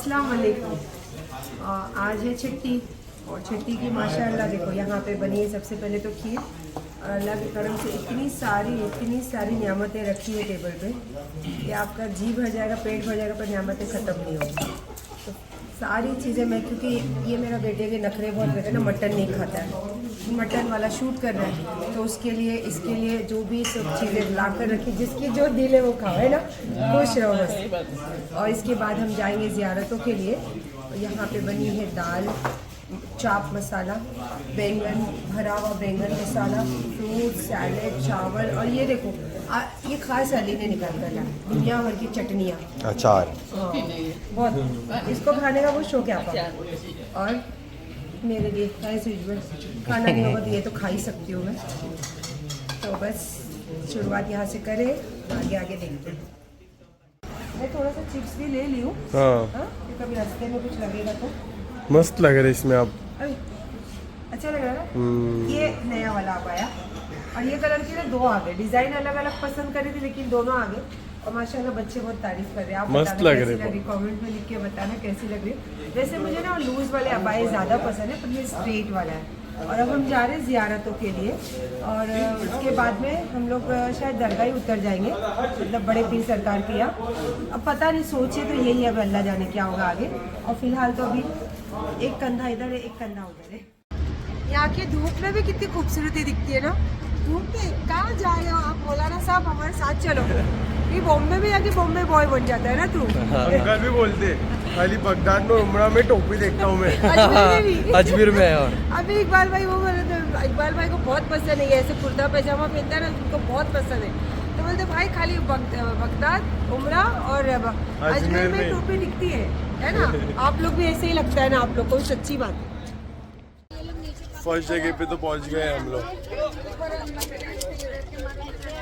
अस्सलाम वालेकुम। आज है छठी और छठी की माशाअल्लाह देखो यहाँ पे बनी है। सबसे पहले तो खीर, अल्लाह के करम से इतनी सारी नियामतें रखी है टेबल पे कि आपका जी भर जाएगा, पेट भर जाएगा, पर नियामतें ख़त्म नहीं होंगी। तो सारी चीज़ें मैं, क्योंकि ये मेरा बेटे के नखरे बहुत रहते हैं ना, मटन नहीं खाता है, मटन वाला शूट कर रहा है, तो उसके लिए इसके लिए जो भी सब चीज़ें ला कर रखी, जिसकी जो दिल है वो खाओ, है ना, खुश रहो बस। और इसके बाद हम जाएंगे ज़ियारतों के लिए। यहाँ पे बनी है दाल, चाप मसाला, बैंगन, भरा हुआ बैंगन मसाला, फ्रूट सैलेड, चावल, और ये देखो ये खास अली ने निकाल कर लाया दुनिया भर की चटनियाँ, अचार। हाँ बहुत, इसको खाने का बहुत शौक है आपका। और मेरे लिए खाना नहीं होगा तो ये तो खा ही सकती हूँ मैं। तो बस शुरुआत यहाँ से करें, आगे आगे देखते हैं। मैं थोड़ा सा चिप्स भी ले ली हूँ, हाँ कभी रास्ते में कुछ लगेगा तो। मस्त लग रहा है इसमें आप। अरे अच्छा लग रहा है ना। ये नया वाला आप आया और ये कलर के ना दो आ गए। डिजाइन अलग अलग पसंद करे थे लेकिन दोनों आ गए और माशाल्लाह बच्चे बहुत तारीफ कर रहे हैं। आप मस्त लग रहे हैं। कमेंट में लिख के बताना कैसी लग रही है। वैसे मुझे ना लूज वाले अबाए ज़्यादा पसंद है, पर ये स्ट्रेट वाला है। और अब हम जा रहे हैं ज़ियारतों के लिए और उसके बाद में हम लोग शायद दरगाह ही उतर जाएंगे, मतलब बड़े पीर सरकार के यहाँ। अब पता नहीं, सोचे तो यही है, अब अल्लाह जाने क्या होगा आगे। और फिलहाल तो अभी एक कंधा इधर है, एक कंधा उधर है। यहाँ की धूप में भी कितनी खूबसूरती दिखती है ना। धूप में कहाँ जा रहे हो आप? मौलाना साहब हमारे साथ चलो। ये बॉम्बे में जाके बॉम्बे बॉय बन जाता है ना तू। कल भी बोलते खाली बगदाद में उमरा में टोपी देखता हूँ मैं। अजमेर में। और अभी इकबाल भाई वो बोले थे, इकबाल भाई को बहुत पसंद है ऐसे कुर्ता पैजामा पहनता है ना, उनको बहुत पसंद है। तो बोलते भाई खाली बगदाद, उमरा और अजमेर में टोपी दिखती है ना। आप लोग भी ऐसे ही लगता है ना आप लोग को, सच्ची बात है। फर्स्ट जगह पे तो पहुंच गए हम लोग।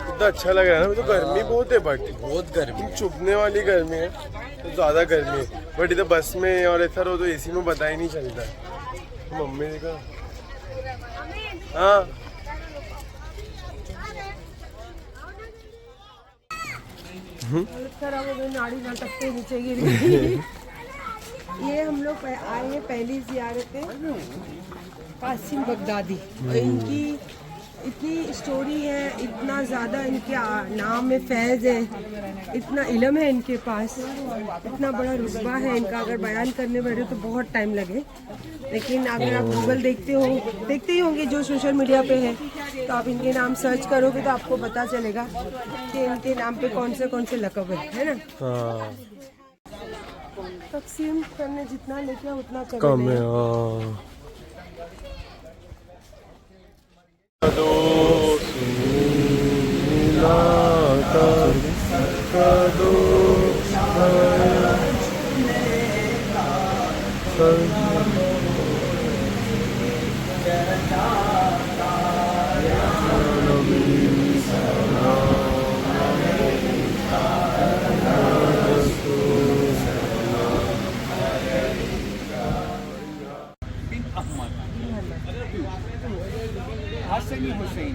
इतना अच्छा लग रहा है ना। तो गर्मी बहुत है, बट बहुत गर्मी, चुभने वाली गर्मी है, तो ज़्यादा गर्मी है। बट इधर बस में और ऐसा रहो तो एसी में पता ही नहीं चलता। मम्मी ने कहा हाँ खराब हो गई, नाड़ी नाटक के नीचे गिर गई। ये हम लोग आए हैं पहली ज़ियारत है कासिम बगदादी। और इनकी इतनी स्टोरी है, इतना ज़्यादा इनके नाम में फैज़ है, इतना इल्म है इनके पास, इतना बड़ा रुतबा है इनका। अगर बयान करने बैठे तो बहुत टाइम लगे, लेकिन अगर आप गूगल देखते ही होंगे जो सोशल मीडिया पे है, तो आप इनके नाम सर्च करोगे तो आपको पता चलेगा कि इनके नाम पे कौन से लक़ब है ना। हाँ तकसीम करने जितना लेके उतना कम है। हसनी हुसैन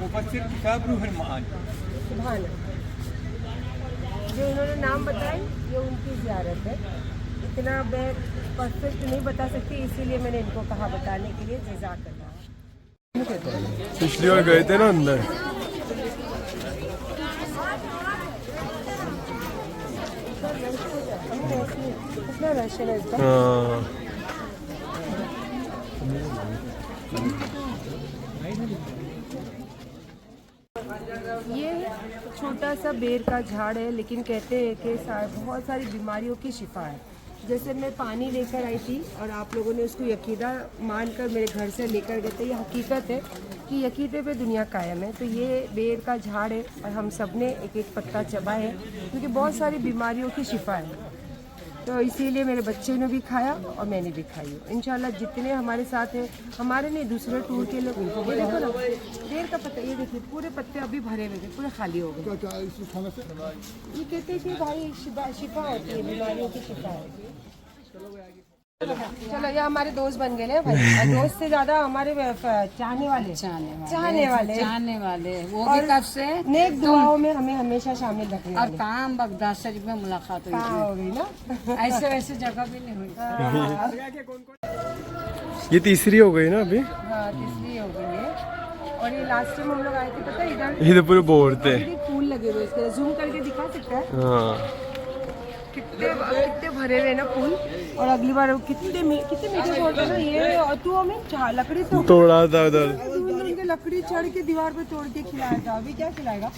मुफस्सिर किताब रूहुल मानी। सुभान। जो इन्होंने नाम बताए ये उनकी ज़ियारत है। इतना मैं परफेक्ट नहीं बता सकती, इसीलिए मैंने इनको कहा बताने के लिए। जज़ाकल्लाह। पिछली बार गए थे ना अंदर। कितना रश है इसका। हाँ ये छोटा सा बेर का झाड़ है, लेकिन कहते हैं कि बहुत सारी बीमारियों की शिफा है। जैसे मैं पानी लेकर आई थी और आप लोगों ने उसको यकीदा मानकर मेरे घर से लेकर गए थे। ये हकीकत है कि यकीदे पे दुनिया कायम है। तो ये बेर का झाड़ है और हम सब ने एक एक पत्ता चबा है, क्योंकि बहुत सारी बीमारियों की शिफा है। तो इसीलिए मेरे बच्चे ने भी खाया और मैंने भी खाई। इंशाल्लाह जितने हमारे साथ हैं, हमारे नहीं दूसरे टूर के लोग, ये देखो ना बेर का पत्ता, ये देखिए पूरे पत्ते अभी भरे हुए थे, पूरे खाली हो गए। ये कहते हैं कि भाई शिफा होती है, बीमारियों की शिफा है। चलो ये हमारे दोस्त बन गए हैं भाई, और दोस्त से ज्यादा हमारे चाहने वाले चाहने वाले वो भी कब से नेक दुआओं में हमें हमेशा शामिल रखने और वाले। काम बगदाद शरीफ में मुलाकात हुई कहाँ हो गई ना। थी। ऐसे वैसे जगह भी नहीं हुई। ये तीसरी हो गई ना अभी। हाँ तीसरी हो गई है, और ये लास्ट टाइम हम लोग आए थे पता है इधर ये तो पूरे बोर थे। फूल लगे हुए इसके, जूम करके दिखा सकता है हाँ कितने भरे हुए ना फूल। और अगली बार कितने मीठे तोड़ते हैं ना ये, और तू हमें लकड़ी तोड़ा था उधर। दूर के लकड़ी चढ़ के दीवार पे तोड़ के खिलाया था। अभी क्या खिलाएगा?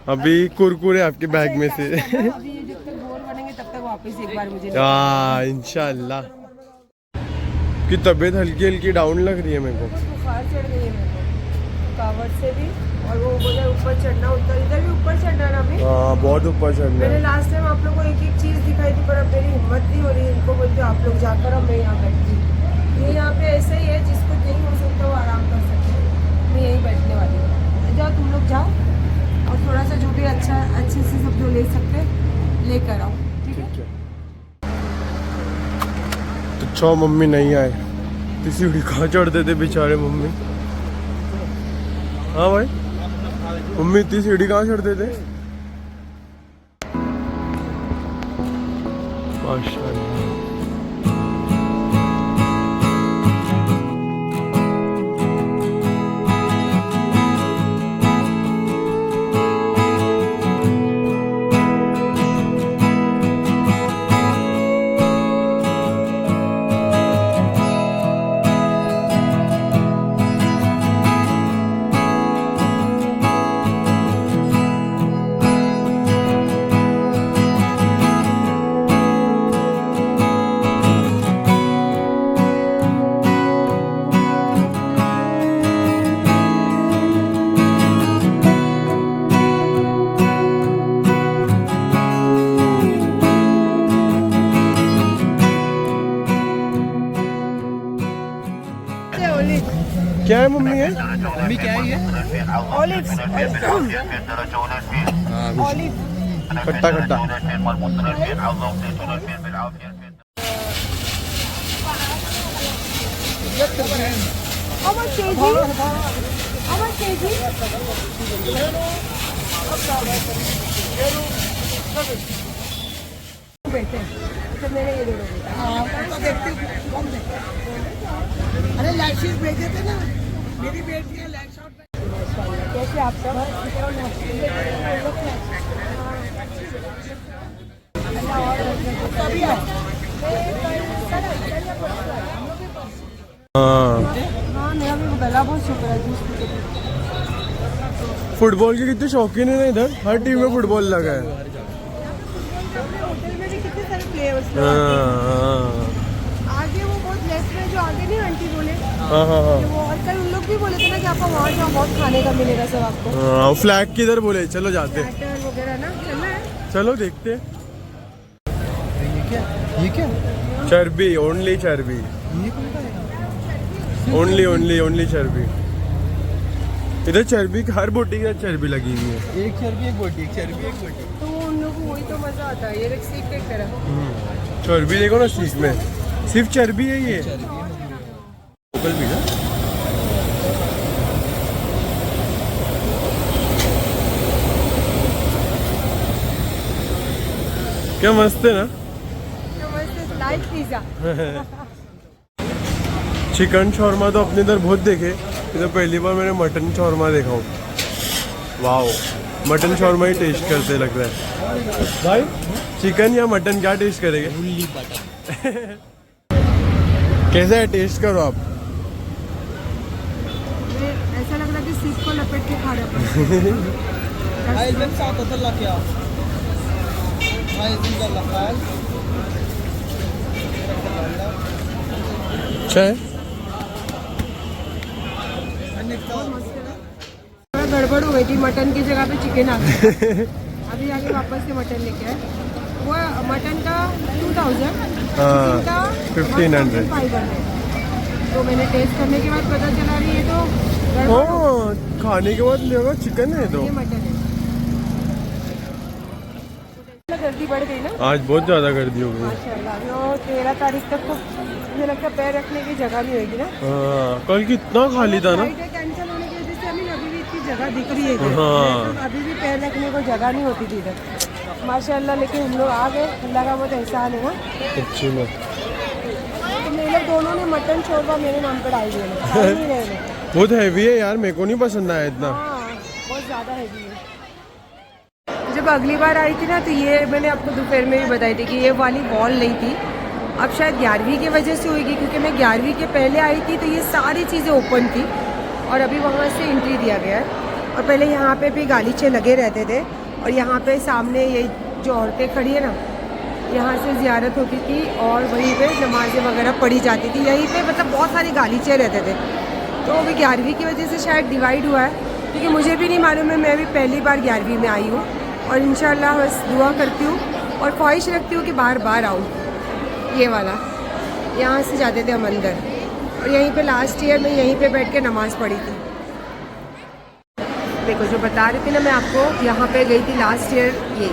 अभी कुरकुरे आपके बैग में से। अभी ये जब तक बोर बनेंगे तब तक वापस एक बार मुझे हाँ इंशाल्लाह। की तबीयत हल्की हल्की डाउन लग रही है मेरे को। बुखार चढ़ गई है मेरे को थकावट से भी, और वो बोला ऊपर चढ़ना उतर, इधर भी ऊपर चढ़ना ना अभी। हाँ बहुत ऊपर चढ़ना मैंने है। लास्ट टाइम आप लोग को एक एक चीज दिखाई थी, पर अब मेरी हिम्मत नहीं हो रही है। इनको बोलते आप लोग जाकर, अब मैं यहाँ बैठती हूँ। ये यहाँ पे ऐसे ही है, जिसको नहीं हो सकता वो आराम कर सकते हैं। मैं यहीं बैठने वाली हूँ। जाओ तुम लोग जाओ, और थोड़ा सा जो भी अच्छे से सब जो ले सकते लेकर आओ, ठीक है? तो छो मम्मी नहीं आए, तो सीढ़ी कहाँ चढ़ते थे बेचारे मम्मी। हाँ भाई मम्मी इतनी सीढ़ी कहाँ चढ़ते थे। माशाल्लाह। क्या है मम्मी है? मम्मी क्या है ये? ऑलिव्स, ऑलिव खट्टा खट्टा। How much kg? How much kg? बेटे, तो मेरे ये दोनों बेटे। अरे लाइट शीट भेजे थे ना, मेरी बेटी लाइट शॉट। कैसे आप सब? हाँ हाँ मेरा भी गला बहुत शुक्र है जूस पी के। फुटबॉल के कितने शौकीन है ना इधर, हर टीम में फुटबॉल लगा है। होटल में भी कितने सारे प्लेयर्स हाँ आगे वो बहुत लेफ्ट में जो आगे नहीं आंटी बोले हाँ हाँ हाँ वो, और कल उन लोग भी बोले थे ना कि आपको वहाँ जाओ बहुत खाने का मिलेगा सब आपको। हाँ। फ्लैग किधर बोले, चलो जाते। बैटर वगैरह ना चलना है। चलो देखते। ये क्या? चर्बी, ओनली चर्बी, ओनली चर्बी। इधर चर्बी हर बोटी के साथ चर्बी लगी हुई है। एक चर्बी एक बोटी, एक चर्बी एक बोटी। तो उन लोगों को वही तो मजा आता है, ये एक सीख देख तरह। चर्बी देखो ना सीख में, सिर्फ चर्बी है ये। लोकल भी ना। क्या मस्त है ना। Light pizza. चिकन शॉर्मा तो अपने इधर बहुत देखे, इधर पहली बार मैंने मटन शॉर्मा देखा हूँ। वाओ, मटन शॉर्मा ही टेस्ट करते लग रहा है भाई। चिकन या मटन क्या टेस्ट करेंगे? कैसा है, टेस्ट करो आप। ऐसा लग रहा है कि सीख को लपेट के खा रहे अच्छा है। थोड़ा गड़बड़ हो गई थी, मटन की जगह पे चिकन आ गया। अभी आगे वापस से मटन लेके आए। वो मटन का 2000, चिकन का 1500। 500। तो मैंने टेस्ट करने के बाद पता चला रही है तो गड़बड़ हो हाँ खाने के बाद लेगा चिकन है तो। गई, ये मटन है। गर्दी बढ़ गई ना आज बहुत ज़्यादा गर्दी हो गई। माशाल्लाह। अभी और 13 तारीख तक तो मुझे लगता है पैर रखने की जगह नहीं होगी ना। हाँ, कल कितना खाली था ना। फ्लाइट कैंसिल होने की वजह से हमें अभी भी इतनी जगह दिख रही है इधर। हाँ। तो अभी भी पैर रखने को जगह नहीं होती थी इधर माशाल्लाह। लेकिन हम लोग आ गए, अल्लाह का बहुत एहसान है ना। अच्छी बात। तो मेरे लोग दोनों ने मटन शोरबा मेरे नाम पर डाल दिए, खा ही नहीं रहे लोग। बहुत हैवी है यार, मेरे को नहीं पसंद आया इतना। हाँ बहुत ज़्यादा हैवी है। जब अगली बार आई थी ना तो ये मैंने आपको दोपहर में भी बताई थी कि ये वाली वॉल नहीं थी। अब शायद 11वीं की वजह से होगी, क्योंकि मैं 11वीं के पहले आई थी तो ये सारी चीज़ें ओपन थी और अभी वहाँ से एंट्री दिया गया है। और पहले यहाँ पे भी गालीचे लगे रहते थे और यहाँ पे सामने ये जो औरतें खड़ी है ना, यहाँ से ज़ियारत होती थी और वहीं पे नमाज़ें वगैरह पढ़ी जाती थी। यहीं पे मतलब बहुत सारे गालीचे रहते थे। तो अभी 11वीं की वजह से शायद डिवाइड हुआ है, क्योंकि मुझे भी नहीं मालूम है। मैं भी पहली बार 11वीं में आई हूँ और इंशाल्लाह बस दुआ करती हूँ और ख्वाहिश रखती हूँ कि बार बार आऊँ। ये वाला यहाँ से जाते थे हम अंदर और यहीं पे लास्ट ईयर में यहीं पे बैठ के नमाज़ पढ़ी थी। देखो जो बता रही थी ना मैं आपको, यहाँ पे गई थी लास्ट ईयर। ये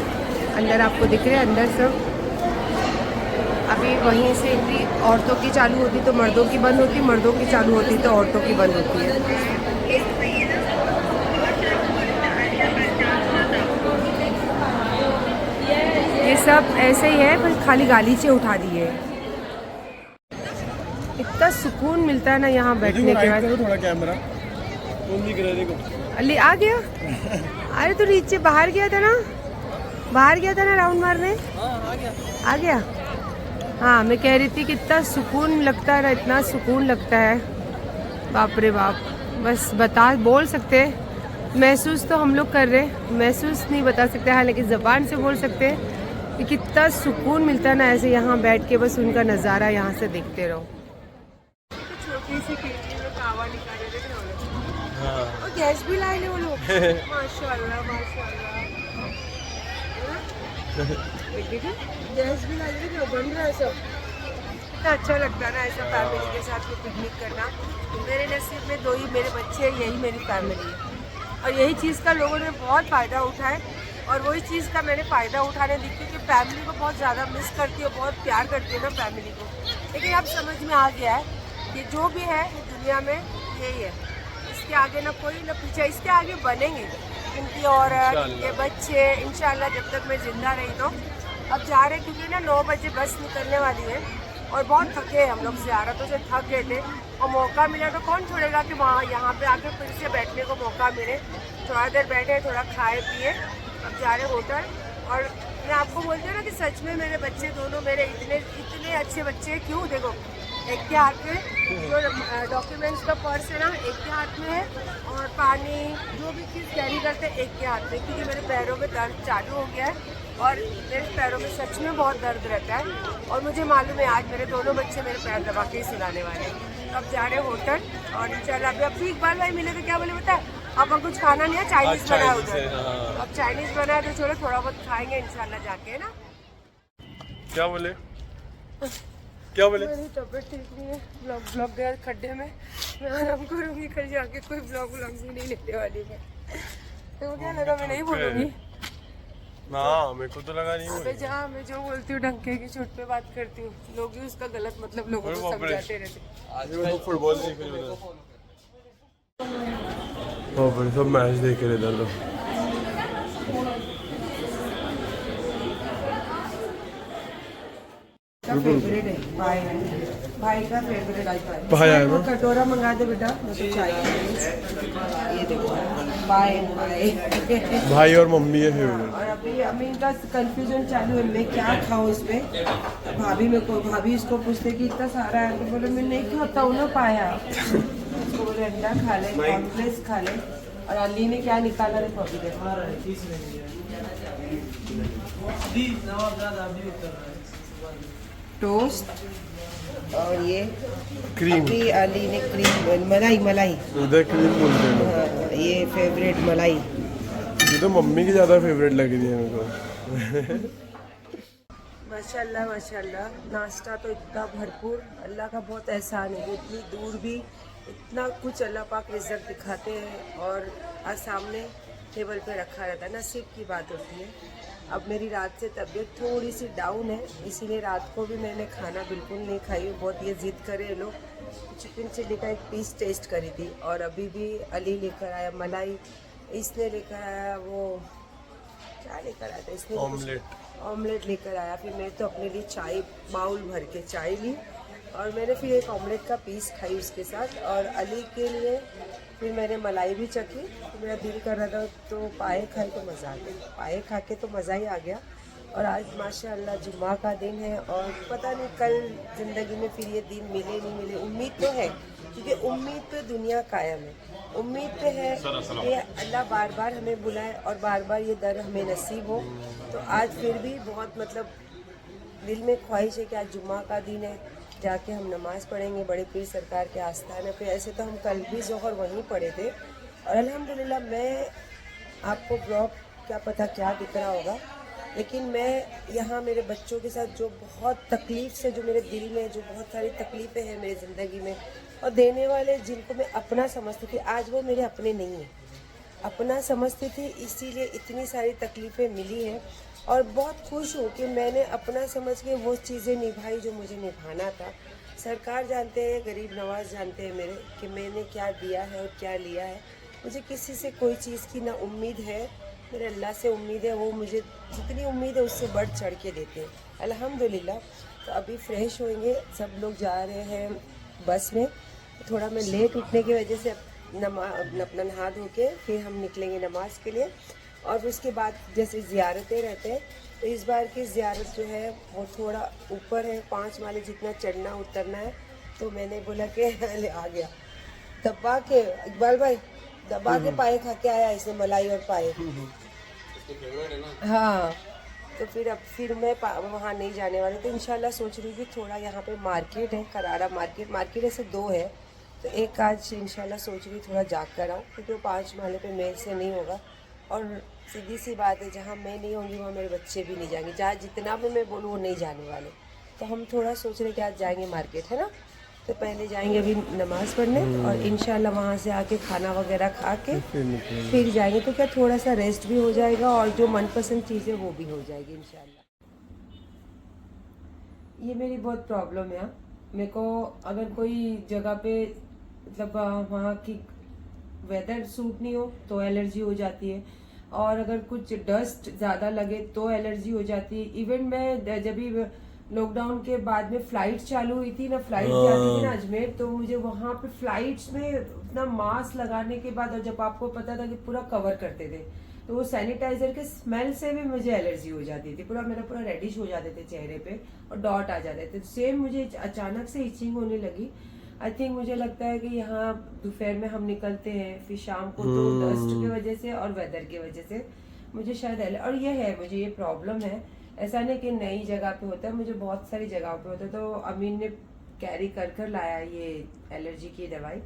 अंदर आपको दिख रहे हैं अंदर सब। अभी वहीं से एंट्री औरतों की चालू होती तो मर्दों की बंद होती, मर्दों की चालू होती तो औरतों की बंद होती है। ये सब ऐसे ही है, पर खाली गालीचे उठा दिए। इतना सुकून मिलता है ना यहाँ बैठने के बाद। थोड़ा कैमरा कौन दिख रहा है देखो। अली आ गया। अरे तो नीचे बाहर गया था ना, बाहर गया था ना राउंड मारने। आ गया। हाँ मैं कह रही थी कि इतना सुकून लगता है ना, इतना सुकून लगता है, बाप रे बाप। बस बोल सकते हैं, महसूस तो हम लोग कर रहे, महसूस नहीं बता सकते। हाँ लेकिन ज़बान से बोल सकते हैं कि कितना सुकून मिलता है ना ऐसे यहाँ बैठ के, बस उनका नज़ारा यहाँ से देखते रहो। छोटी सी केतली में कावा निकाले थे और गैस भी लाए वो लोग। माशाल्लाह माशाल्लाह। देखिए गैस भी लाए थे, बन रहा है सब। कितना अच्छा लगता है ना ऐसा फैमिली के साथ में पिकनिक करना। मेरे नसीब में 2 ही मेरे बच्चे हैं, यही मेरी फैमिली है और यही चीज़ का लोगों ने बहुत फ़ायदा उठाए और वही चीज़ का मैंने फ़ायदा उठाने दी, क्योंकि फैमिली को बहुत ज़्यादा मिस करती है, बहुत प्यार करती है ना फैमिली को। लेकिन अब समझ में आ गया है कि जो भी है दुनिया में यही है, इसके आगे ना कोई ना पीछे, इसके आगे बनेंगे इनकी औरत, इनके बच्चे, इंशाल्लाह जब तक मैं ज़िंदा रही। तो अब जा रहे क्योंकि ना 9 बजे बस निकलने वाली है और बहुत थके हम लोग, ज़ियारतों से थक गए थे और मौका मिला तो कौन छोड़ेगा कि वहाँ यहाँ पे आके फिर से बैठने को मौका मिले। थोड़ा देर बैठे, थोड़ा खाए पिए, अब जा रहे होटल। और मैं आपको बोलती हूँ ना कि सच में मेरे बच्चे दोनों मेरे इतने अच्छे बच्चे हैं। क्यों? देखो एक के हाथ में जो डॉक्यूमेंट्स का पर्स है ना, एक के हाथ में है और पानी जो भी चीज़ कैरी करते हैं एक के हाथ में, क्योंकि मेरे पैरों में दर्द चालू हो गया है और मेरे पैरों में सच में बहुत दर्द रहता है और मुझे मालूम है आज मेरे दोनों बच्चे मेरे पैर दबा के ही सुलाने वाले हैं। अब जा रहे होटल और इंशाल्लाह अभी अब इकबाल भाई मिले तो क्या बोले पता है, अब कुछ खाना नहीं है, चाइनीज बना है उधर। अब चाइनीज बना है तो चलो थोड़ा बहुत खाएंगे इंशाल्लाह जाके, है ना। क्या बोले क्या बोले? मेरी तबीयत ठीक नहीं है, ब्लॉग गया खड्डे में, मैं आराम करूँगी, कल जाके कोई ब्लॉग भी नहीं लेने वाली मैं। तो क्या लगा मैं नहीं बोलूँगी ना, मेरे को तो लगा नहीं अबे जहाँ मैं जो बोलती हूँ डंके की चोट पे बात करती हूँ, लोग ही उसका गलत मतलब लोगों को समझाते रहते। फुटबॉल देख रहे थे, सब मैच देख रहे थे लोग। फेवरेट है भाई, भाई का फेवरेट भाई है ना? कटोरा मंगा दे बेटा, मुझे चाय। ये देखो भाई भाई और मम्मी है फेवरेट। और अभी अम्मी का कंफ्यूजन चालू है, मैं क्या खाऊं इसमें। भाभी इसको पूछते कि इतना सारा है, तो बोले मैं नहीं खाता हूँ ना पाया। उसको बोले अंडा खा ले, कॉर्नफ्लेक्स खा ले। और अली ने क्या निकाला देखो अभी देखो, टोस्ट और ये क्रीम। अभी अली ने क्रीम मलाई उधर क्रीम बोलते हैं। हाँ, ये फेवरेट मलाई। ये तो मम्मी की ज़्यादा फेवरेट लग रही है मेरे को। माशाल्लाह माशाल्लाह, नाश्ता तो इतना भरपूर, अल्लाह का बहुत एहसान है। इतनी दूर भी इतना कुछ अल्लाह पाक रिज़्क़ दिखाते हैं और आज सामने टेबल पे रखा रहता है, नसीब की बात होती है। अब मेरी रात से तबीयत थोड़ी सी डाउन है, इसीलिए रात को भी मैंने खाना बिल्कुल नहीं खाई। बहुत ये ज़िद करे लोग। चिकन चिल्ली का एक पीस टेस्ट करी थी, और अभी भी अली लेकर आया मलाई, इसने लेकर आया वो क्या लेकर आया था, इसने ऑमलेट लेकर आया। फिर मैं तो अपने लिए चाय बाउल भर के चाय ली, और मैंने फिर एक ऑमलेट का पीस खाई उसके साथ। और अली के लिए फिर मैंने मलाई भी चखी। तो मेरा दिल कर रहा था तो पाए खाए तो मज़ा आ गया, पाए खा के तो मज़ा ही आ गया। और आज माशाअल्लाह जुम्मा का दिन है, और पता नहीं कल ज़िंदगी में फिर ये दिन मिले नहीं मिले। उम्मीद तो है, क्योंकि उम्मीद पे दुनिया कायम है। उम्मीद पे है कि अल्लाह बार बार हमें बुलाए और बार बार ये दर हमें नसीब हो। तो आज फिर भी बहुत मतलब दिल में ख्वाहिश है कि आज जुम्मा का दिन है, जाके हम नमाज़ पढ़ेंगे बड़े पीर सरकार के आस्थान पे। ऐसे तो हम कल भी ज़ोहर वहीं पढ़े थे, और अल्हम्दुलिल्लाह मैं आपको ब्लॉग क्या पता क्या दिख रहा होगा, लेकिन मैं यहाँ मेरे बच्चों के साथ जो बहुत तकलीफ़ से, जो मेरे दिल में जो बहुत सारी तकलीफ़ें हैं मेरी ज़िंदगी में, और देने वाले जिनको मैं अपना समझती थी, आज वो मेरे अपने नहीं हैं। अपना समझती थी, इसीलिए इतनी सारी तकलीफ़ें मिली हैं। और बहुत खुश हूँ कि मैंने अपना समझ के वो चीज़ें निभाई जो मुझे निभाना था। सरकार जानते हैं, गरीब नवाज जानते हैं मेरे, कि मैंने क्या दिया है और क्या लिया है। मुझे किसी से कोई चीज़ की ना उम्मीद है, मेरे अल्लाह से उम्मीद है। वो मुझे जितनी उम्मीद है उससे बढ़ चढ़ के देते हैं, अल्हम्दुलिल्लाह। तो अभी फ्रेश होंगे, सब लोग जा रहे हैं बस में। थोड़ा मैं लेट उठने की वजह से अपना नहा धो के फिर हम निकलेंगे नमाज के लिए। और उसके बाद जैसे ज़ियारतें रहते हैं, तो इस बार की ज़ियारत जो है वो थोड़ा ऊपर है, 5 माले जितना चढ़ना उतरना है। तो मैंने बोला कि आ गया दबा के, इकबाल भाई दबा के पाए खा के आया इसने, मलाई और पाए। हाँ, तो फिर मैं वहाँ नहीं जाने वाली। तो इंशाल्लाह सोच रही थी थोड़ा यहाँ पे मार्केट है, करारा मार्केट ऐसे 2 है, तो एक आज इंशाल्लाह सोच रही थोड़ा जाग कर आऊँ, क्योंकि वो 5 माले पे मेरे से नहीं होगा। और सीधी सी बात है, जहाँ मैं नहीं होंगी वहाँ मेरे बच्चे भी नहीं जाएंगे, जहाँ जितना भी मैं बोलूँ वो नहीं जाने वाले। तो हम थोड़ा सोच रहे कि आज जाएंगे मार्केट, है ना। तो पहले जाएंगे अभी नमाज़ पढ़ने, और इंशाल्लाह वहाँ से आके खाना वगैरह खा के फिर जाएंगे। तो क्या थोड़ा सा रेस्ट भी हो जाएगा, और जो मनपसंद चीज़ें वो भी हो जाएगी इंशाल्लाह। ये मेरी बहुत प्रॉब्लम है। मेरे को अगर कोई जगह पे मतलब वहाँ की वेदर सूट नहीं हो तो एलर्जी हो जाती है, और अगर कुछ डस्ट ज़्यादा लगे तो एलर्जी हो जाती है। इवन मैं जब भी लॉकडाउन के बाद में फ्लाइट चालू हुई थी ना, फ्लाइट जाती थी ना अजमेर, तो मुझे वहाँ पे फ्लाइट्स में इतना मास्क लगाने के बाद, और जब आपको पता था कि पूरा कवर करते थे, तो वो सैनिटाइजर के स्मेल से भी मुझे एलर्जी हो जाती थी। पूरा रेडिश हो जाते थे चेहरे पे, और डॉट आ जाते थे। सेम मुझे अचानक से इचिंग होने लगी। आई थिंक मुझे लगता है कि यहाँ दोपहर में हम निकलते हैं, फिर शाम को तो डस्ट की वजह से और वेदर की वजह से मुझे शायद और ये है, मुझे ये प्रॉब्लम है। ऐसा नहीं कि नई जगह पे होता है, मुझे बहुत सारी जगहों पे होता है। तो अमीन ने कैरी कर लाया ये एलर्जी की दवाई,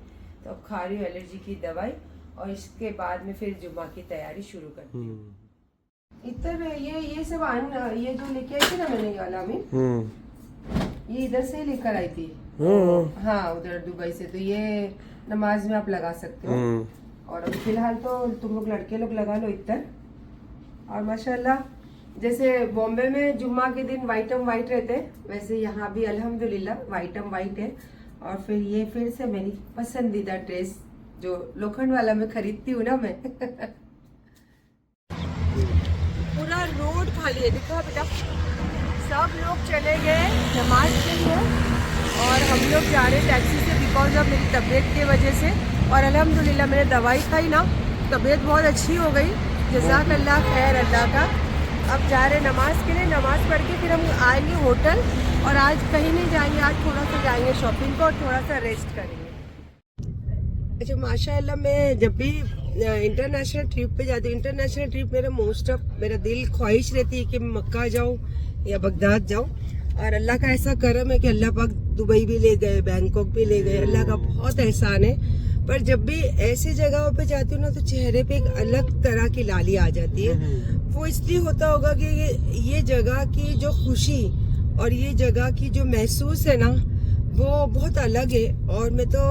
तो अब खा रही हूँ एलर्जी की दवाई, और इसके बाद में फिर जुम्मा की तैयारी शुरू करती हूँ। इधर ये सब ये जो लेके आई थी ना मैंने, ये वाला अमीन, ये इधर से लेकर आई थी। हाँ, उधर दुबई से। तो ये नमाज में आप लगा सकते हो, और अभी फिलहाल तो तुम लोग लड़के लोग लगा लो इधर। और माशाल्लाह जैसे बॉम्बे में जुम्मा के दिन वाइट रहते हैं, वैसे यहाँ भी अल्हम्दुलिल्लाह वाइट है। और फिर ये फिर से मेरी पसंदीदा ड्रेस जो लोखंड वाला मैं खरीदती हूँ ना मैं। पूरा रोड खाली है, दिखा बेटा, सब लोग चले गए नमाज के लिए, और हम लोग जा रहे टैक्सी से बिकॉज ऑफ मेरी तबीयत की वजह से। और अल्हम्दुलिल्लाह मैंने दवाई खाई ना, तबीयत बहुत अच्छी हो गई, जज़ाकल्लाह खैर अल्लाह का। अब जा रहे नमाज के लिए, नमाज पढ़ के फिर हम आएंगे होटल, और आज कहीं नहीं जाएंगे, आज थोड़ा सा जाएंगे शॉपिंग को और थोड़ा सा रेस्ट करेंगे। अच्छा, माशाअल्लाह मैं जब भी इंटरनेशनल ट्रिप पे जाती हूँ, इंटरनेशनल ट्रिप मेरा मोस्ट ऑफ मेरा दिल ख्वाहिश रहती है कि मक्का जाऊँ या बगदाद जाऊँ। और अल्लाह का ऐसा करम है कि अल्लाह पाक दुबई भी ले गए, बैंकॉक भी ले गए, अल्लाह का बहुत एहसान है। पर जब भी ऐसी जगहों पे जाती हूँ ना, तो चेहरे पे एक अलग तरह की लाली आ जाती है। वो इसलिए होता होगा कि ये जगह की जो खुशी और ये जगह की जो महसूस है ना, वो बहुत अलग है। और मैं तो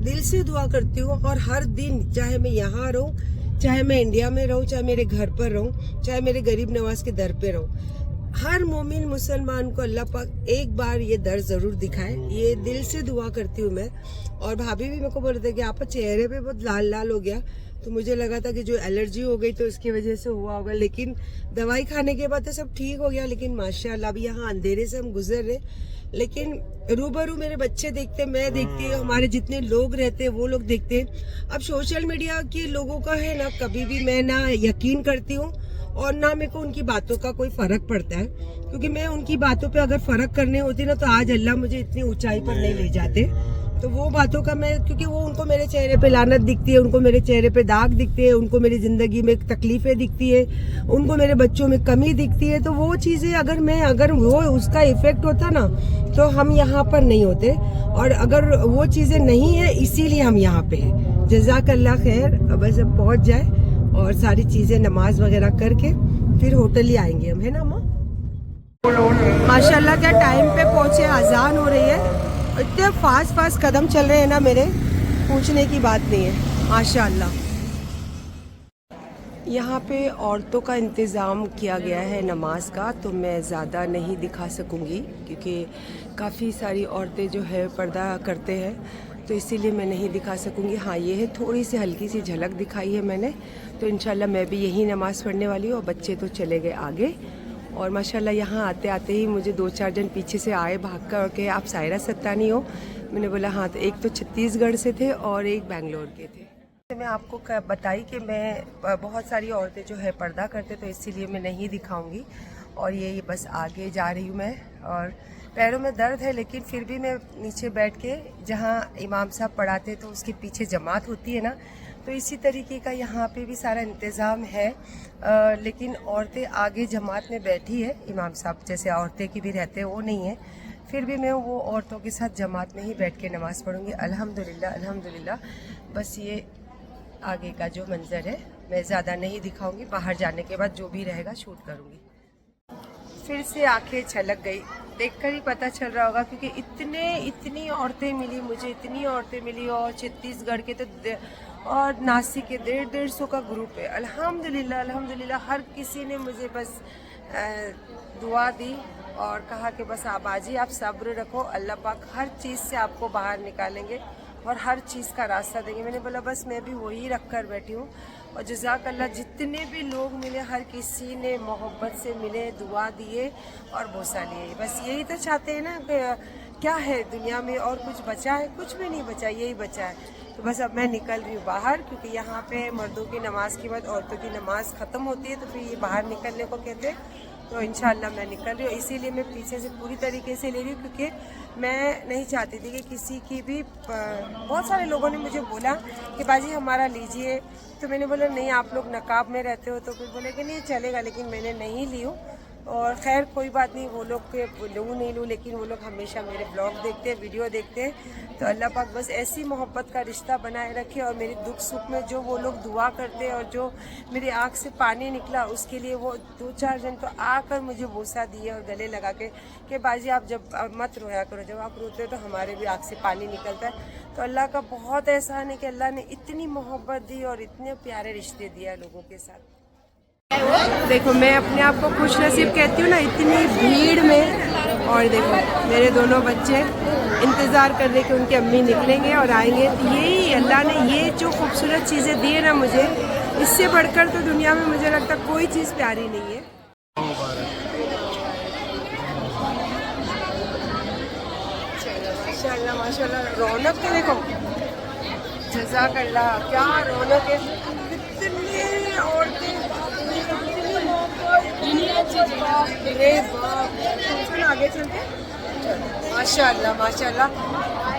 दिल से दुआ करती हूँ, और हर दिन चाहे मैं यहाँ रहूँ चाहे मैं इंडिया में रहूं, चाहे मेरे घर पर रहूं, चाहे मेरे गरीब नवाज के दर पे रहूं, हर मोमिन मुसलमान को अल्लाह पाक एक बार ये दर जरूर दिखाए। ये दिल से दुआ करती हूँ मैं। और भाभी भी मेरे को बोल रहे थे कि आपका चेहरे पे बहुत लाल लाल हो गया, तो मुझे लगा था कि जो एलर्जी हो गई तो इसकी वजह से हुआ होगा, लेकिन दवाई खाने के बाद तो सब ठीक हो गया। लेकिन माशाल्लाह अभी यहाँ अंधेरे से हम गुजर रहे, लेकिन रूबरू मेरे बच्चे देखते, मैं देखती हूँ, हमारे जितने लोग रहते हैं वो लोग देखते हैं। अब सोशल मीडिया के लोगों का है ना, कभी भी मैं ना यकीन करती हूँ और ना मेरे को उनकी बातों का कोई फर्क पड़ता है, क्योंकि मैं उनकी बातों पे अगर फर्क करने होती ना तो आज अल्लाह मुझे इतनी ऊंचाई पर नहीं ले जाते। तो वो बातों का मैं, क्योंकि वो उनको मेरे चेहरे पे लानत दिखती है, उनको मेरे चेहरे पे दाग दिखते हैं, उनको मेरी जिंदगी में तकलीफें दिखती है, उनको मेरे बच्चों में कमी दिखती है, तो वो चीजें अगर वो उसका इफेक्ट होता ना तो हम यहाँ पर नहीं होते। और अगर वो चीजें नहीं है इसीलिए हम यहाँ पे हैं। जज़ाकल्लाह खैर। बस अब पहुँच जाए और सारी चीजें नमाज वगैरह करके फिर होटल ही आएंगे हम, है ना अम्मा? माशाल्लाह क्या टाइम पे पहुँचे, अजान हो रही है। इतने फास्ट कदम चल रहे हैं ना मेरे, पूछने की बात नहीं है माशाल्लाह। यहाँ पे औरतों का इंतज़ाम किया गया है नमाज का, तो मैं ज़्यादा नहीं दिखा सकूँगी क्योंकि काफ़ी सारी औरतें जो है पर्दा करते हैं, तो इसीलिए मैं नहीं दिखा सकूँगी। हाँ, ये है थोड़ी सी हल्की सी झलक दिखाई है मैंने, तो इंशाल्लाह मैं भी यही नमाज़ पढ़ने वाली हूँ। और बच्चे तो चले गए आगे। और माशाल्लाह यहाँ आते आते ही मुझे 2-4 जन पीछे से आए भाग कर के, आप सायरा सत्तानी हो? मैंने बोला हाँ। तो एक तो छत्तीसगढ़ से थे और एक बेंगलोर के थे। मैं आपको बताई कि मैं बहुत सारी औरतें जो है पर्दा करते, तो इसीलिए मैं नहीं दिखाऊंगी। और ये बस आगे जा रही हूँ मैं, और पैरों में दर्द है, लेकिन फिर भी मैं नीचे बैठ के, जहाँ इमाम साहब पढ़ाते तो उसके पीछे जमात होती है ना, तो इसी तरीके का यहाँ पे भी सारा इंतज़ाम है। लेकिन औरतें आगे जमात में बैठी है, इमाम साहब जैसे औरतें की भी रहते हैं वो नहीं है, फिर भी मैं वो औरतों के साथ जमात में ही बैठ के नमाज़ पढ़ूँगी। अल्हम्दुलिल्लाह अल्हम्दुलिल्लाह। बस ये आगे का जो मंज़र है मैं ज़्यादा नहीं दिखाऊंगी, बाहर जाने के बाद जो भी रहेगा शूट करूँगी। फिर से आंखें छलक गई, देखकर ही पता चल रहा होगा, क्योंकि इतनी औरतें मिली मुझे, इतनी औरतें मिली। और छत्तीसगढ़ के तो और नासिक के 150 का ग्रुप है। अल्हम्दुलिल्लाह अल्हम्दुलिल्लाह। हर किसी ने मुझे बस दुआ दी और कहा कि बस आप बाजी, आप सब्र रखो, अल्लाह पाक हर चीज़ से आपको बाहर निकालेंगे और हर चीज़ का रास्ता देंगे। मैंने बोला बस मैं भी वही रख कर बैठी हूँ। और जज़ाकल्लाह, जितने भी लोग मिले हर किसी ने मोहब्बत से मिले, दुआ दिए और बोसा लिए। बस यही तो चाहते हैं ना कि क्या है दुनिया में और कुछ बचा है? कुछ भी नहीं बचा, यही बचा है। तो बस अब मैं निकल रही हूँ बाहर, क्योंकि यहाँ पे मर्दों की नमाज के बाद औरतों की नमाज ख़त्म होती है, तो फिर ये बाहर निकलने को कहते हैं। तो इंशाल्लाह मैं निकल रही हूँ, इसीलिए मैं पीछे से पूरी तरीके से ले रही हूँ, क्योंकि मैं नहीं चाहती थी कि किसी की भी। बहुत सारे लोगों ने मुझे बोला कि बाजी हमारा लीजिए, तो मैंने बोला नहीं, आप लोग नकाब में रहते हो, तो फिर बोले कि नहीं चलेगा, लेकिन मैंने नहीं ली हूँ। और खैर कोई बात नहीं, वो लोग के लूँ नहीं लूँ, लेकिन वो लोग हमेशा मेरे ब्लॉग देखते हैं, वीडियो देखते हैं। तो अल्लाह पाक बस ऐसी मोहब्बत का रिश्ता बनाए रखे, और मेरे दुख सुख में जो वो लोग दुआ करते हैं और जो मेरी आँख से पानी निकला उसके लिए वो 2-4 जन तो आकर मुझे बोसा दिए और गले लगा के कि बाजी आप जब मत रोया करो, जब आप रोते हो तो हमारे भी आँख से पानी निकलता है। तो अल्लाह का बहुत एहसान है कि अल्लाह ने इतनी मोहब्बत दी और इतने प्यारे रिश्ते दिया लोगों के साथ। देखो मैं अपने आप को खुश नसीब कहती हूँ ना, इतनी भीड़ में। और देखो मेरे दोनों बच्चे इंतज़ार कर रहे कि उनकी अम्मी निकलेंगे और आएंगे। तो यही अल्लाह ने ये जो खूबसूरत चीज़ें दी है ना मुझे, इससे बढ़कर तो दुनिया में मुझे लगता कोई चीज़ प्यारी नहीं है। माशाल्लाह माशाल्लाह, रौनक तो देखो, जज़ाकल्लाह, क्या रौनक है। कितनी औरतें, आगे चलते। माशाल्लाह माशाल्लाह,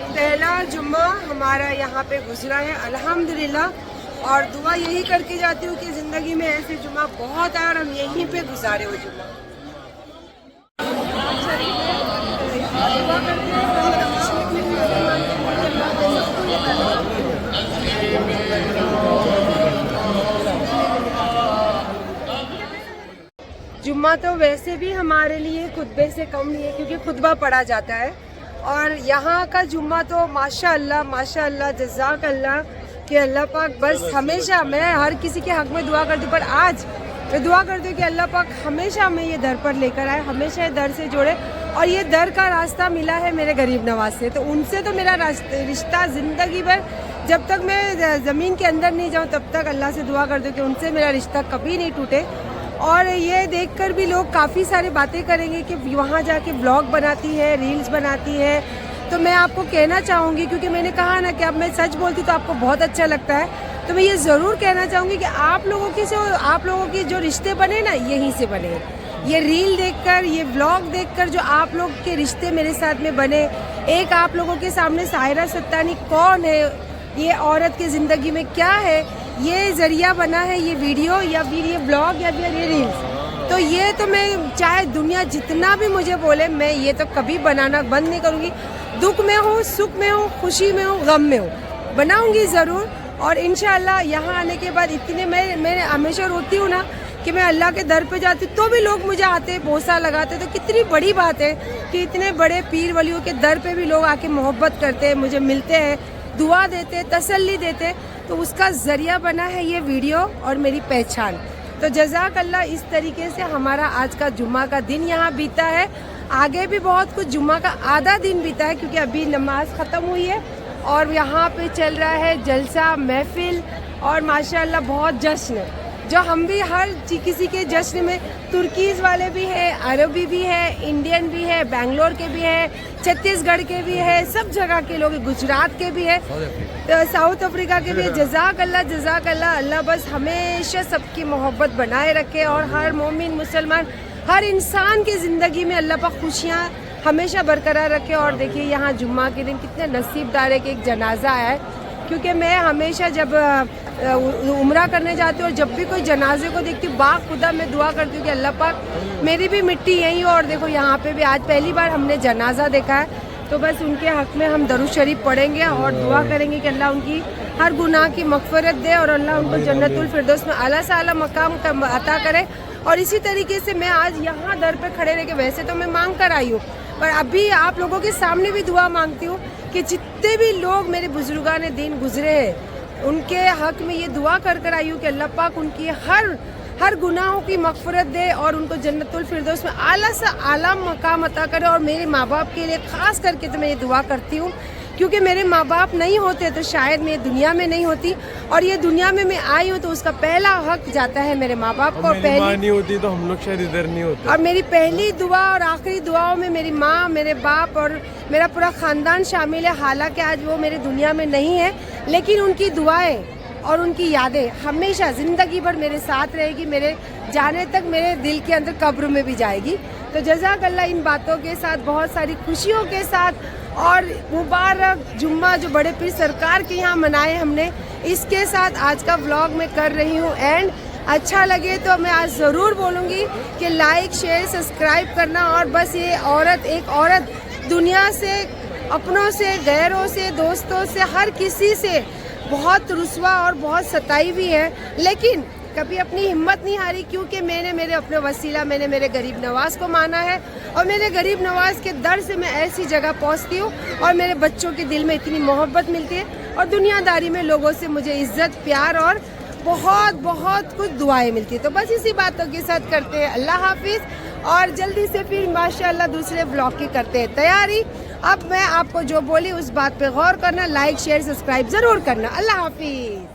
पहला जुम्मा हमारा यहाँ पे गुजरा है अल्हम्दुलिल्लाह। और दुआ यही करके जाती हूँ कि ज़िंदगी में ऐसे जुम्मा बहुत आए और हम यहीं पे गुजारे वो जुम्मा। जुम्मा तो वैसे भी हमारे लिए खुतबे से कम नहीं है, क्योंकि खुतबा पढ़ा जाता है। और यहाँ का जुम्मा तो माशाअल्लाह माशाअल्लाह, जज़ाकल्लाह, कि अल्लाह पाक बस हमेशा, मैं हर किसी के हक में दुआ करती हूँ, पर आज मैं दुआ करती हूँ कि अल्लाह पाक हमेशा हमें ये दर पर लेकर आए, हमेशा ये दर से जोड़े। और ये दर का रास्ता मिला है मेरे गरीब नवाज से, तो उनसे तो मेरा रिश्ता ज़िंदगी भर, जब तक मैं ज़मीन के अंदर नहीं जाऊँ तब तक अल्लाह से दुआ करती हूँ कि उनसे मेरा रिश्ता कभी नहीं टूटे। और ये देखकर भी लोग काफ़ी सारी बातें करेंगे कि वहाँ जाके ब्लॉग बनाती है, रील्स बनाती है। तो मैं आपको कहना चाहूँगी, क्योंकि मैंने कहा ना कि अब मैं सच बोलती तो आपको बहुत अच्छा लगता है, तो मैं ये ज़रूर कहना चाहूँगी कि आप लोगों की जो रिश्ते बने ना, यहीं से बने। ये रील देखकर, ये व्लॉग देखकर जो आप लोग के रिश्ते मेरे साथ में बने। एक आप लोगों के सामने साहिरा सत्तानी कौन है, ये औरत की ज़िंदगी में क्या है, ये ज़रिया बना है, ये वीडियो या फिर ये ब्लॉग या फिर ये रील्स। तो ये तो मैं चाहे दुनिया जितना भी मुझे बोले, मैं ये तो कभी बनाना बंद नहीं करूँगी। दुख में हूँ, सुख में हूँ, खुशी में हूँ, गम में हूँ, बनाऊँगी ज़रूर। और इंशाल्लाह यहाँ आने के बाद इतने मैं हमेशा रोती हूँ ना कि मैं अल्लाह के दर पे जाती तो भी लोग मुझे आते बोसा लगाते, तो कितनी बड़ी बात है कि इतने बड़े पीर वलियों के दर पे भी लोग आके मोहब्बत करते हैं, मुझे मिलते हैं, दुआ देते, तसल्ली देते। तो उसका ज़रिया बना है ये वीडियो और मेरी पहचान। तो जज़ाक अल्लाह। इस तरीके से हमारा आज का जुम्मा का दिन यहाँ बीता है। आगे भी बहुत कुछ, जुम्मा का आधा दिन बीता है क्योंकि अभी नमाज ख़त्म हुई है और यहाँ पे चल रहा है जलसा, महफिल और माशाल्लाह बहुत जश्न। जो हम भी हर किसी के जश्न में, तुर्कीज़ वाले भी है, अरबी भी है, इंडियन भी है, बेंगलोर के भी है, छत्तीसगढ़ के भी है, सब जगह के लोग, गुजरात के भी है, तो साउथ अफ्रीका के भी है। जज़ाक अल्लाह, जज़ाक अल्लाह। अल्लाह बस हमेशा सबकी मोहब्बत बनाए रखे और हर मोमिन, मुसलमान, हर इंसान की ज़िंदगी में अल्लाह पाक खुशियाँ हमेशा बरकरार रखे। और देखिए यहाँ जुम्मा के दिन कितने नसीबदार है कि एक जनाजा आया है, क्योंकि मैं हमेशा जब उम्रा करने जाती हूँ और जब भी कोई जनाजे को देखती हूँ, बाखुदा मैं दुआ करती हूँ कि अल्लाह पाक मेरी भी मिट्टी यही हो। और देखो यहाँ पे भी आज पहली बार हमने जनाजा देखा है, तो बस उनके हक़ में हम दरूद शरीफ पढ़ेंगे और दुआ करेंगे कि अल्लाह उनकी हर गुनाह की मग़फ़िरत दे और अल्लाह उनको जन्नतुल फिरदौस में आला से आला मकाम अता करे। और इसी तरीके से मैं आज यहाँ दर पे खड़े रह के, वैसे तो मैं मांग कर आई हूँ, पर अभी आप लोगों के सामने भी दुआ मांगती हूँ कि जितने भी लोग मेरे बुजुर्गान दिन गुजरे हैं, उनके हक में ये दुआ कर आई हूँ कि अल्लाह पाक उनकी हर गुनाहों की मग़फ़िरत दे और उनको जन्नतुल फिरदौस में आला से आला मकाम अता करे। और मेरे माँ बाप के लिए ख़ास करके तो मैं ये दुआ करती हूँ, क्योंकि मेरे माँ बाप नहीं होते तो शायद मैं दुनिया में नहीं होती, और ये दुनिया में मैं आई हूँ तो उसका पहला हक जाता है मेरे माँ बाप को। मेरी माँ नहीं होती तो हम लोग शायद इधर नहीं होते। और मेरी पहली दुआ और आखिरी दुआओं में मेरी माँ, मेरे बाप और मेरा पूरा ख़ानदान शामिल है। हालांकि आज वो मेरे दुनिया में नहीं है, लेकिन उनकी दुआएं और उनकी यादें हमेशा ज़िंदगी भर मेरे साथ रहेगी, मेरे जाने तक मेरे दिल के अंदर कब्र में भी जाएगी। तो जज़ाक अल्लाह। इन बातों के साथ, बहुत सारी खुशियों के साथ, और मुबारक जुम्मा जो बड़े पीर सरकार के यहाँ मनाए हमने, इसके साथ आज का व्लॉग मैं कर रही हूँ एंड। अच्छा लगे तो मैं आज ज़रूर बोलूँगी कि लाइक, शेयर, सब्सक्राइब करना। और बस ये एक औरत दुनिया से, अपनों से, गैरों से, दोस्तों से, हर किसी से बहुत रुस्वा और बहुत सताई भी है, लेकिन कभी अपनी हिम्मत नहीं हारी, क्योंकि मैंने मेरे अपने वसीला, मैंने मेरे गरीब नवाज को माना है और मेरे गरीब नवाज के दर से मैं ऐसी जगह पहुंचती हूँ और मेरे बच्चों के दिल में इतनी मोहब्बत मिलती है और दुनियादारी में लोगों से मुझे इज्जत, प्यार और बहुत बहुत कुछ दुआएं मिलती है। तो बस इसी बातों के साथ करते हैं अल्लाह हाफिज़, और जल्दी से फिर माशाल्लाह दूसरे ब्लॉग की करते हैं तैयारी। अब मैं आपको जो बोली उस बात पे गौर करना, लाइक, शेयर, सब्सक्राइब ज़रूर करना। अल्लाह हाफिज़।